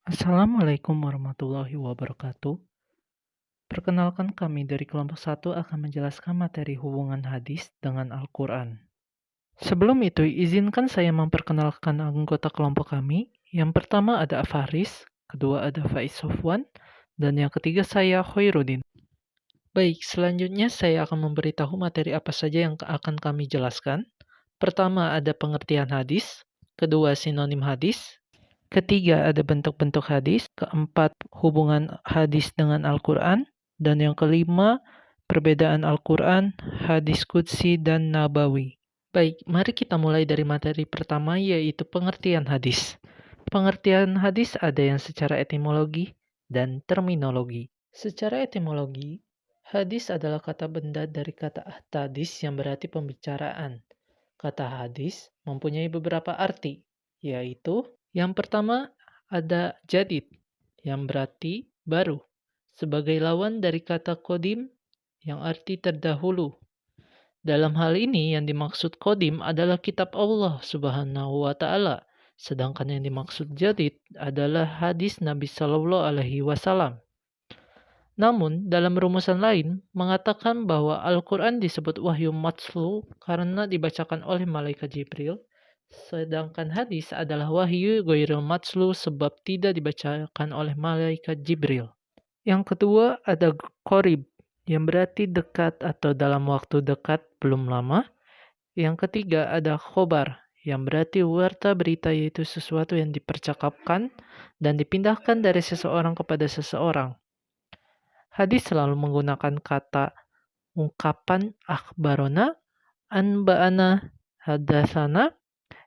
Assalamualaikum warahmatullahi wabarakatuh. Perkenalkan kami dari kelompok 1 akan menjelaskan materi hubungan hadis dengan Al-Quran. Sebelum itu, izinkan saya memperkenalkan anggota kelompok kami. Yang pertama ada Faris, kedua ada Faiz Sofwan, dan yang ketiga saya Khairuddin. Baik, selanjutnya saya akan memberitahu materi apa saja yang akan kami jelaskan. Pertama ada pengertian hadis, kedua sinonim hadis, ketiga, ada bentuk-bentuk hadis. Keempat, hubungan hadis dengan Al-Quran. Dan yang kelima, perbedaan Al-Quran, hadis qudsi, dan nabawi. Baik, mari kita mulai dari materi pertama, yaitu pengertian hadis. Pengertian hadis ada yang secara etimologi dan terminologi. Secara etimologi, hadis adalah kata benda dari kata hadis yang berarti pembicaraan. Kata hadis mempunyai beberapa arti, yaitu yang pertama ada jadid, yang berarti baru, sebagai lawan dari kata kodim, yang arti terdahulu. Dalam hal ini yang dimaksud kodim adalah kitab Allah Subhanahu wa Ta'ala, sedangkan yang dimaksud jadid adalah hadis Nabi Shallallahu Alaihi Wasallam. Namun, dalam rumusan lain, mengatakan bahwa Al-Quran disebut wahyu matslu karena dibacakan oleh malaikat Jibril, sedangkan hadis adalah wahyu ghairil matslu sebab tidak dibacakan oleh malaikat Jibril. Yang kedua ada qorib, yang berarti dekat atau dalam waktu dekat belum lama. Yang ketiga ada khobar, yang berarti warta berita, yaitu sesuatu yang dipercakapkan dan dipindahkan dari seseorang kepada seseorang. Hadis selalu menggunakan kata ungkapan akhbarona, anba'ana, hadatsana,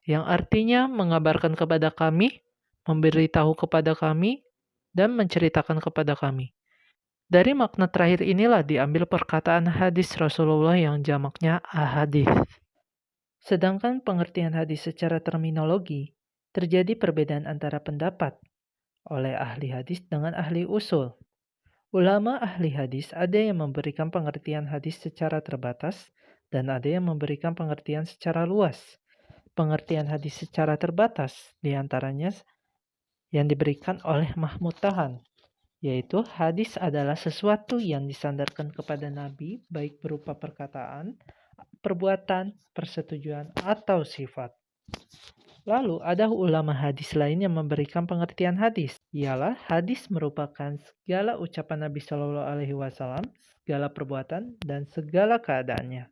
yang artinya mengabarkan kepada kami, memberitahu kepada kami, dan menceritakan kepada kami. Dari makna terakhir inilah diambil perkataan hadis Rasulullah yang jamaknya ahadits. Sedangkan pengertian hadis secara terminologi, terjadi perbedaan antara pendapat oleh ahli hadis dengan ahli usul. Ulama ahli hadis ada yang memberikan pengertian hadis secara terbatas dan ada yang memberikan pengertian secara luas. Pengertian hadis secara terbatas diantaranya yang diberikan oleh Mahmud Tahan, yaitu hadis adalah sesuatu yang disandarkan kepada Nabi baik berupa perkataan, perbuatan, persetujuan, atau sifat. Lalu ada ulama hadis lain yang memberikan pengertian hadis. Ialah hadis merupakan segala ucapan Nabi Shallallahu Alaihi Wasallam, segala perbuatan dan segala keadaannya.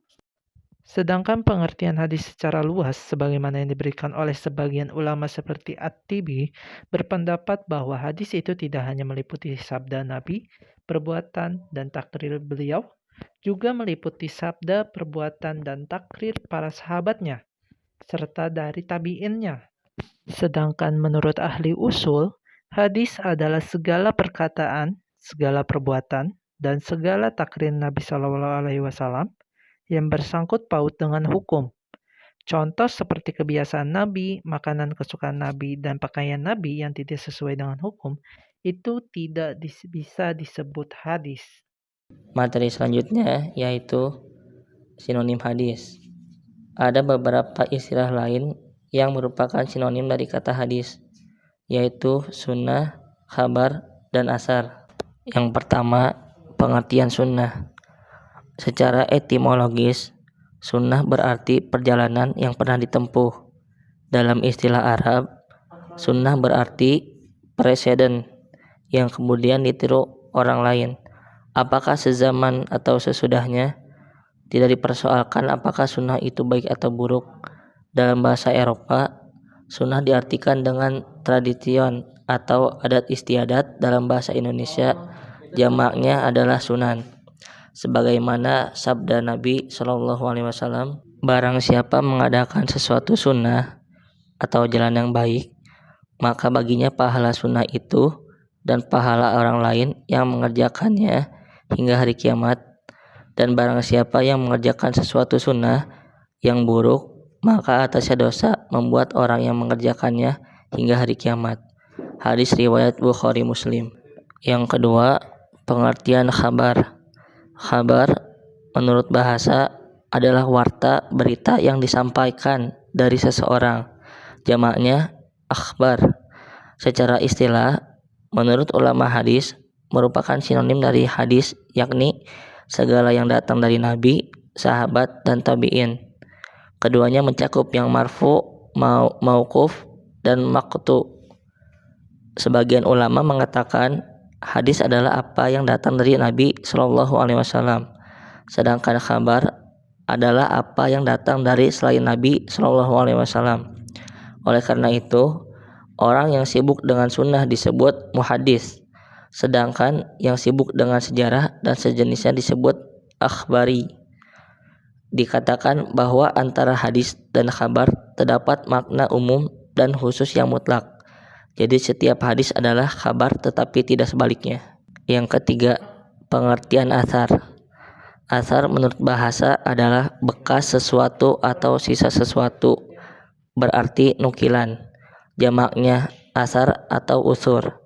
Sedangkan pengertian hadis secara luas, sebagaimana yang diberikan oleh sebagian ulama seperti At-Tibi, berpendapat bahwa hadis itu tidak hanya meliputi sabda Nabi, perbuatan dan takrir beliau, juga meliputi sabda, perbuatan dan takrir para sahabatnya, serta dari tabi'innya. Sedangkan menurut ahli usul, hadis adalah segala perkataan, segala perbuatan, dan segala takrir Nabi Shallallahu Alaihi Wasallam yang bersangkut paut dengan hukum. Contoh seperti kebiasaan Nabi, makanan kesukaan Nabi, dan pakaian Nabi yang tidak sesuai dengan hukum, itu tidak bisa disebut hadis. Materi selanjutnya yaitu sinonim hadis. Ada beberapa istilah lain yang merupakan sinonim dari kata hadis, yaitu sunnah, khabar, dan asar. Yang pertama, pengertian sunnah. Secara etimologis, sunnah berarti perjalanan yang pernah ditempuh. Dalam istilah Arab, sunnah berarti preseden yang kemudian ditiru orang lain. Apakah sezaman atau sesudahnya? Tidak dipersoalkan apakah sunnah itu baik atau buruk. Dalam bahasa Eropa, sunnah diartikan dengan tradition atau adat istiadat. Dalam bahasa Indonesia, jamaknya adalah sunan. Sebagaimana sabda Nabi Shallallahu Alaihi Wasallam, barang siapa mengadakan sesuatu sunnah atau jalan yang baik, maka baginya pahala sunnah itu dan pahala orang lain yang mengerjakannya hingga hari kiamat. Dan barang siapa yang mengerjakan sesuatu sunnah yang buruk, maka atasnya dosa membuat orang yang mengerjakannya hingga hari kiamat. Hadis riwayat Bukhari Muslim. Yang kedua, pengertian khabar. Khabar menurut bahasa adalah warta berita yang disampaikan dari seseorang. Jamaknya akhbar. Secara istilah, Menurut ulama hadis, merupakan sinonim dari hadis, yakni segala yang datang dari Nabi, sahabat, dan tabi'in. Keduanya mencakup yang marfu, mauquf, dan maqtu. Sebagian ulama mengatakan hadis adalah apa yang datang dari Nabi Shallallahu Alaihi Wasallam, sedangkan kabar adalah apa yang datang dari selain Nabi Shallallahu Alaihi Wasallam. Oleh karena itu, orang yang sibuk dengan sunnah disebut muhadis, sedangkan yang sibuk dengan sejarah dan sejenisnya disebut akhbari. Dikatakan bahwa antara hadis dan kabar terdapat makna umum dan khusus yang mutlak. Jadi setiap hadis adalah kabar tetapi tidak sebaliknya. Yang ketiga, pengertian asar. Asar menurut bahasa adalah bekas sesuatu atau sisa sesuatu, berarti nukilan. Jamaknya asar atau usur.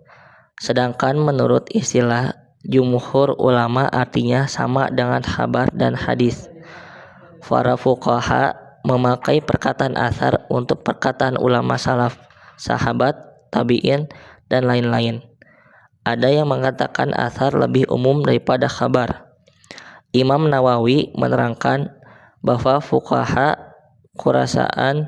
Sedangkan menurut istilah jumhur ulama artinya sama dengan kabar dan hadis. Para fuqaha memakai perkataan asar untuk perkataan ulama salaf, sahabat, tabi'in, dan lain-lain. Ada yang mengatakan asar lebih umum daripada kabar. Imam Nawawi menerangkan bahwa fuqaha Khurasan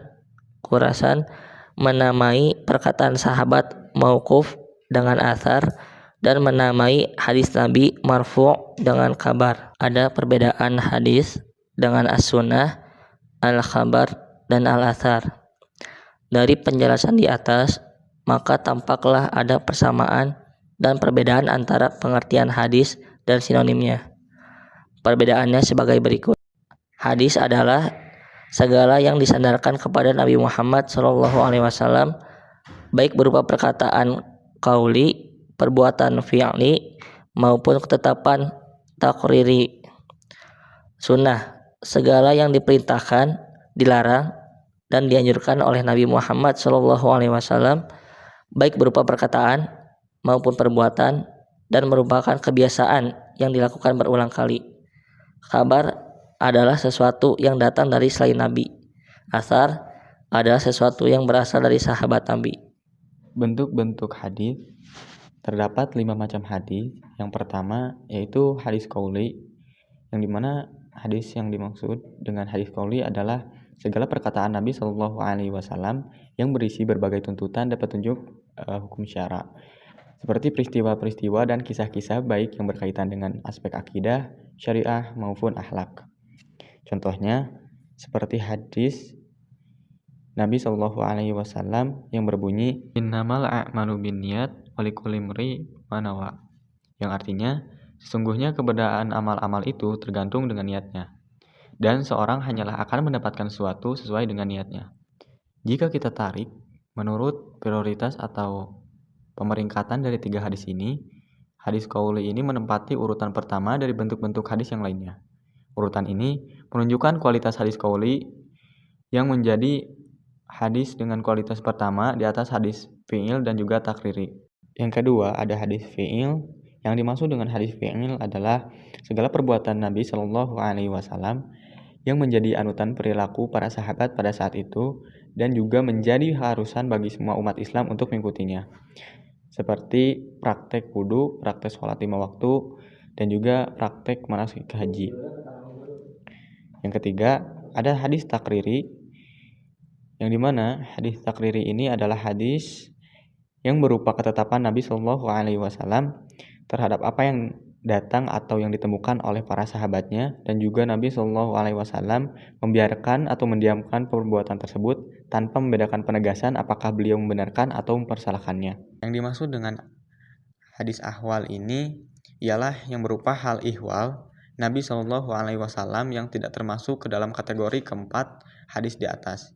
menamai perkataan sahabat mauquf dengan asar dan menamai hadis Nabi marfu' dengan kabar. Ada perbedaan hadis dengan as-sunnah, al-khabar, dan al-athar. Dari penjelasan di atas, maka tampaklah ada persamaan dan perbedaan antara pengertian hadis dan sinonimnya. Perbedaannya sebagai berikut. Hadis adalah segala yang disandarkan kepada Nabi Muhammad SAW, baik berupa perkataan qauli, perbuatan fi'li, maupun ketetapan takriri. Sunnah, segala yang diperintahkan, dilarang, dan dianjurkan oleh Nabi Muhammad SAW, baik berupa perkataan maupun perbuatan, dan merupakan kebiasaan yang dilakukan berulang kali. Kabar adalah sesuatu yang datang dari selain Nabi. Asar adalah sesuatu yang berasal dari sahabat Nabi. Bentuk-bentuk hadis. Terdapat 5 macam hadis. Yang pertama yaitu hadis qauli, yang dimana hadis yang dimaksud dengan hadis qauli adalah segala perkataan Nabi Shallallahu Alaihi Wasallam yang berisi berbagai tuntutan dan petunjuk hukum syara, seperti peristiwa-peristiwa dan kisah-kisah baik yang berkaitan dengan aspek akidah, syariah maupun akhlak. Contohnya seperti hadis Nabi Shallallahu Alaihi Wasallam yang berbunyi innamal a'malu binniyat walikulli imri'in ma nawa, yang artinya sesungguhnya keberadaan amal-amal itu tergantung dengan niatnya, dan seorang hanyalah akan mendapatkan sesuatu sesuai dengan niatnya. Jika kita tarik menurut prioritas atau pemeringkatan dari 3 hadis ini, hadis qauli ini menempati urutan pertama dari bentuk-bentuk hadis yang lainnya. Urutan ini menunjukkan kualitas hadis qauli yang menjadi hadis dengan kualitas pertama di atas hadis fi'il dan juga takriri. Yang kedua ada hadis fi'il. Yang dimaksud dengan hadis fi'il adalah segala perbuatan Nabi Shallallahu Alaihi Wasallam yang menjadi anutan perilaku para sahabat pada saat itu dan juga menjadi keharusan bagi semua umat Islam untuk mengikutinya, seperti praktek wudu, praktek sholat 5 waktu, dan juga praktek manasik haji. Yang ketiga ada hadis takriri, yang dimana hadis takriri ini adalah hadis yang berupa ketetapan Nabi Shallallahu Alaihi Wasallam terhadap apa yang datang atau yang ditemukan oleh para sahabatnya, dan juga Nabi Shallallahu Alaihi Wasallam membiarkan atau mendiamkan perbuatan tersebut tanpa membedakan penegasan apakah beliau membenarkan atau mempersalahkannya. Yang dimaksud dengan hadis ahwal ini ialah yang berupa hal ihwal Nabi Shallallahu Alaihi Wasallam yang tidak termasuk ke dalam kategori keempat hadis di atas.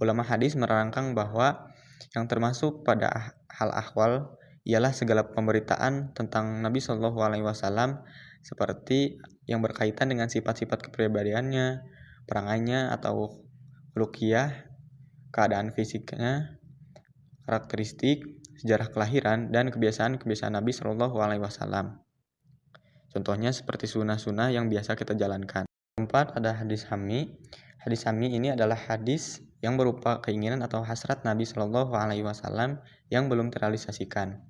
Ulama hadis menerangkan bahwa yang termasuk pada hal ahwal ialah segala pemberitaan tentang Nabi Shallallahu Alaihi Wasallam, seperti yang berkaitan dengan sifat-sifat kepribadiannya, perangainya atau khuluqiyah, keadaan fisiknya, karakteristik, sejarah kelahiran, dan kebiasaan-kebiasaan Nabi Shallallahu Alaihi Wasallam. Contohnya seperti sunnah-sunnah yang biasa kita jalankan. Keempat ada hadis hami. Hadis hami ini adalah hadis yang berupa keinginan atau hasrat Nabi Shallallahu Alaihi Wasallam yang belum terrealisasikan.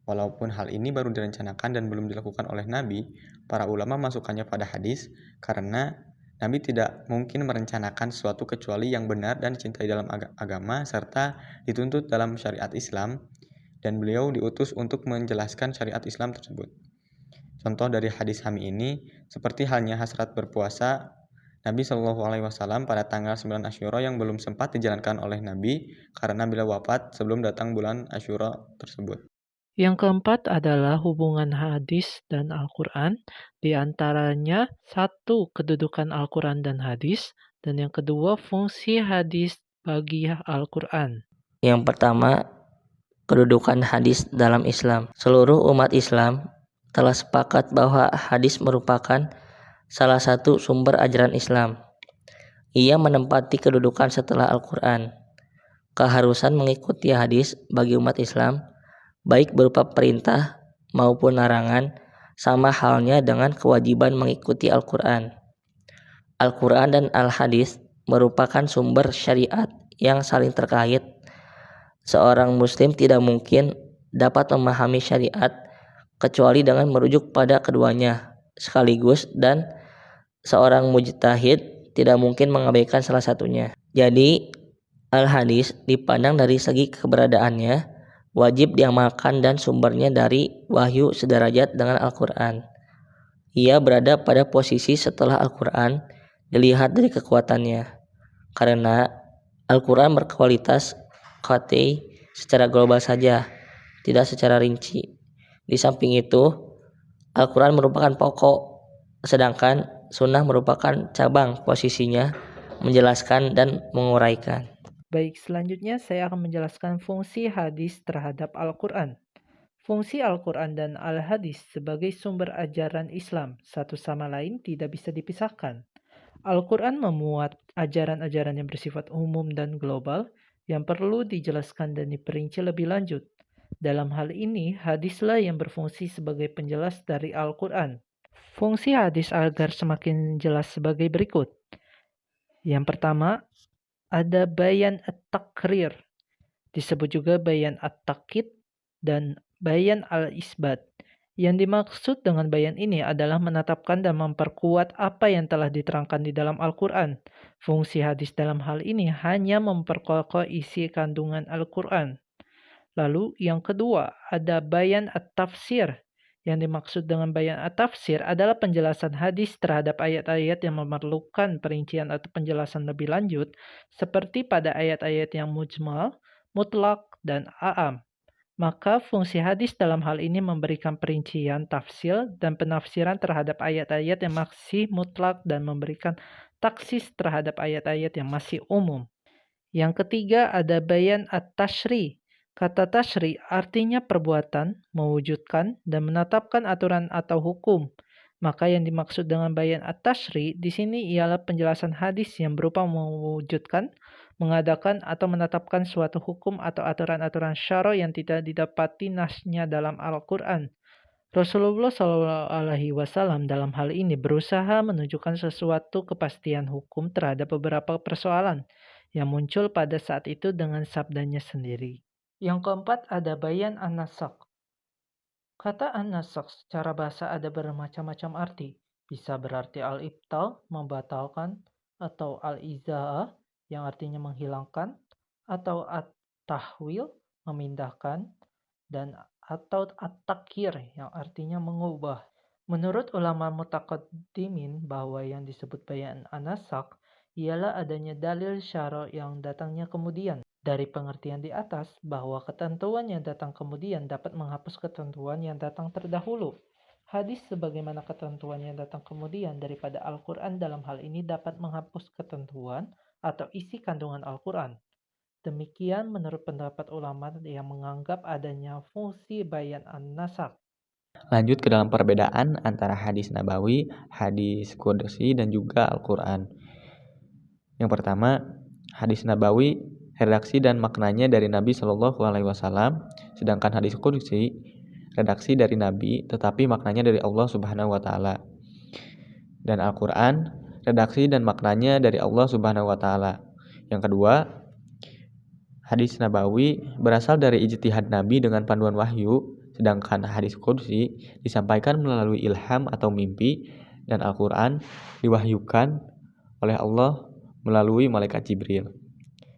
Walaupun hal ini baru direncanakan dan belum dilakukan oleh Nabi, para ulama masukkannya pada hadis karena Nabi tidak mungkin merencanakan sesuatu kecuali yang benar dan dicintai dalam agama serta dituntut dalam syariat Islam, dan beliau diutus untuk menjelaskan syariat Islam tersebut. Contoh dari hadis Hami ini, seperti halnya hasrat berpuasa Nabi Shallallahu Alaihi Wasallam pada tanggal 9 Asyura yang belum sempat dijalankan oleh Nabi karena beliau wafat sebelum datang bulan Asyura tersebut. Yang keempat adalah hubungan hadis dan Al-Quran, di antaranya satu, kedudukan Al-Quran dan hadis, dan yang kedua, fungsi hadis bagi Al-Quran. Yang pertama, kedudukan hadis dalam Islam. Seluruh umat Islam telah sepakat bahwa hadis merupakan salah satu sumber ajaran Islam. Ia menempati kedudukan setelah Al-Quran. Keharusan mengikuti hadis bagi umat Islam, baik berupa perintah maupun larangan, sama halnya dengan kewajiban mengikuti Al-Quran. Al-Quran dan Al-Hadis merupakan sumber syariat yang saling terkait. Seorang muslim tidak mungkin dapat memahami syariat kecuali dengan merujuk pada keduanya sekaligus, dan seorang mujtahid tidak mungkin mengabaikan salah satunya. Jadi, Al-Hadis dipandang dari segi keberadaannya wajib diamalkan dan sumbernya dari wahyu sederajat dengan Al-Quran. Ia berada pada posisi setelah Al-Quran dilihat dari kekuatannya, karena Al-Quran berkualitas qat'i secara global saja, tidak secara rinci. Di samping itu, Al-Quran merupakan pokok, sedangkan sunnah merupakan cabang, posisinya menjelaskan dan menguraikan. Baik, selanjutnya saya akan menjelaskan fungsi hadis terhadap Al-Quran. Fungsi Al-Quran dan Al-Hadis sebagai sumber ajaran Islam satu sama lain tidak bisa dipisahkan. Al-Quran memuat ajaran-ajaran yang bersifat umum dan global yang perlu dijelaskan dan diperinci lebih lanjut. Dalam hal ini, hadislah yang berfungsi sebagai penjelas dari Al-Quran. Fungsi hadis agar semakin jelas sebagai berikut. Yang pertama, ada bayan at-takrir, disebut juga bayan at-takkid dan bayan al-isbat. Yang dimaksud dengan bayan ini adalah menetapkan dan memperkuat apa yang telah diterangkan di dalam Al-Quran. Fungsi hadis dalam hal ini hanya memperkokoh isi kandungan Al-Quran. Lalu yang kedua, ada bayan at-tafsir. Yang dimaksud dengan bayan at-tafsir adalah penjelasan hadis terhadap ayat-ayat yang memerlukan perincian atau penjelasan lebih lanjut, seperti pada ayat-ayat yang mujmal, mutlak, dan a'am. Maka fungsi hadis dalam hal ini memberikan perincian tafsir dan penafsiran terhadap ayat-ayat yang masih mutlak dan memberikan taksis terhadap ayat-ayat yang masih umum. Yang ketiga ada bayan at-tashri. Kata tashri artinya perbuatan, mewujudkan, dan menetapkan aturan atau hukum. Maka yang dimaksud dengan bayan at-tashri di sini ialah penjelasan hadis yang berupa mewujudkan, mengadakan, atau menetapkan suatu hukum atau aturan-aturan syara yang tidak didapati nasnya dalam Al-Quran. Rasulullah SAW dalam hal ini berusaha menunjukkan sesuatu kepastian hukum terhadap beberapa persoalan yang muncul pada saat itu dengan sabdanya sendiri. Yang keempat ada bayan an-nasakh. Kata an-nasakh secara bahasa ada bermacam-macam arti. Bisa berarti al-ibtal, membatalkan, atau al-iza'ah, yang artinya menghilangkan, atau at-tahwil, memindahkan, dan atau at-takyir, yang artinya mengubah. Menurut ulama mutaqaddimin bahwa yang disebut bayan an-nasakh ialah adanya dalil syara' yang datangnya kemudian. Dari pengertian di atas, bahwa ketentuan yang datang kemudian dapat menghapus ketentuan yang datang terdahulu. Hadis sebagaimana ketentuan yang datang kemudian daripada Al-Quran dalam hal ini dapat menghapus ketentuan atau isi kandungan Al-Quran. Demikian menurut pendapat ulama yang menganggap adanya fungsi bayan an-nasakh. Lanjut ke dalam perbedaan antara hadis nabawi, hadis qudsi, dan juga Al-Quran. Yang pertama, hadis nabawi redaksi dan maknanya dari Nabi Shallallahu Alaihi Wasallam, sedangkan hadis qudsi redaksi dari Nabi tetapi maknanya dari Allah Subhanahu Wa Taala. Dan Al-Quran redaksi dan maknanya dari Allah Subhanahu Wa Taala. Yang kedua, hadis nabawi berasal dari ijtihad Nabi dengan panduan wahyu, Sedangkan hadis qudsi disampaikan melalui ilham atau mimpi, dan Al-Quran diwahyukan oleh Allah melalui malaikat Jibril.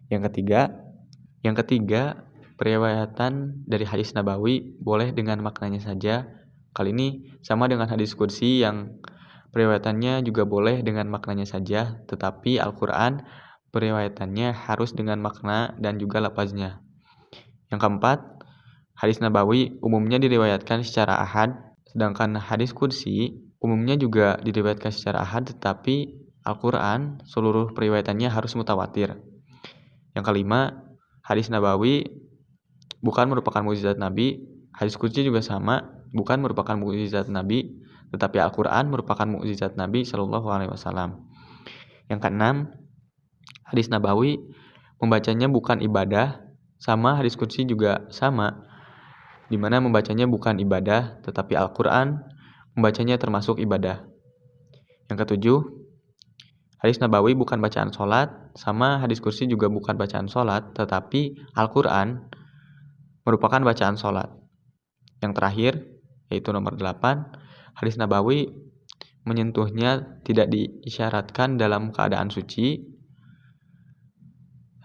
Yang ketiga, periwayatan dari hadis nabawi boleh dengan maknanya saja. Kali ini sama dengan hadis qudsi yang periwayatannya juga boleh dengan maknanya saja, tetapi Al-Quran periwayatannya harus dengan makna dan juga lafaznya. Yang keempat, hadis nabawi umumnya diriwayatkan secara ahad, sedangkan hadis qudsi umumnya juga diriwayatkan secara ahad, tetapi Al-Quran seluruh periwayatannya harus mutawatir. Yang kelima, hadis nabawi bukan merupakan mukjizat Nabi, hadis qudsi juga sama, bukan merupakan mukjizat Nabi, tetapi Al-Quran merupakan mukjizat Nabi Shallallahu Alaihi Wasallam. Yang keenam, hadis nabawi membacanya bukan ibadah, sama hadis qudsi juga sama, di mana membacanya bukan ibadah, tetapi Al-Quran membacanya termasuk ibadah. Yang ketujuh, hadis nabawi bukan bacaan sholat, sama hadis qudsi juga bukan bacaan sholat, tetapi Al-Quran merupakan bacaan sholat. Yang terakhir, yaitu nomor 8, hadis nabawi menyentuhnya tidak diisyaratkan dalam keadaan suci.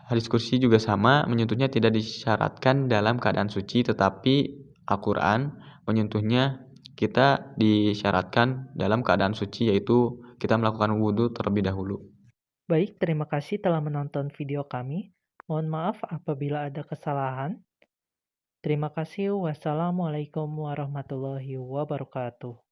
Hadis qudsi juga sama, menyentuhnya tidak disyaratkan dalam keadaan suci, tetapi Al-Quran menyentuhnya kita disyaratkan dalam keadaan suci, yaitu kita melakukan wudhu terlebih dahulu. Baik, terima kasih telah menonton video kami. Mohon maaf apabila ada kesalahan. Terima kasih. Wassalamualaikum warahmatullahi wabarakatuh.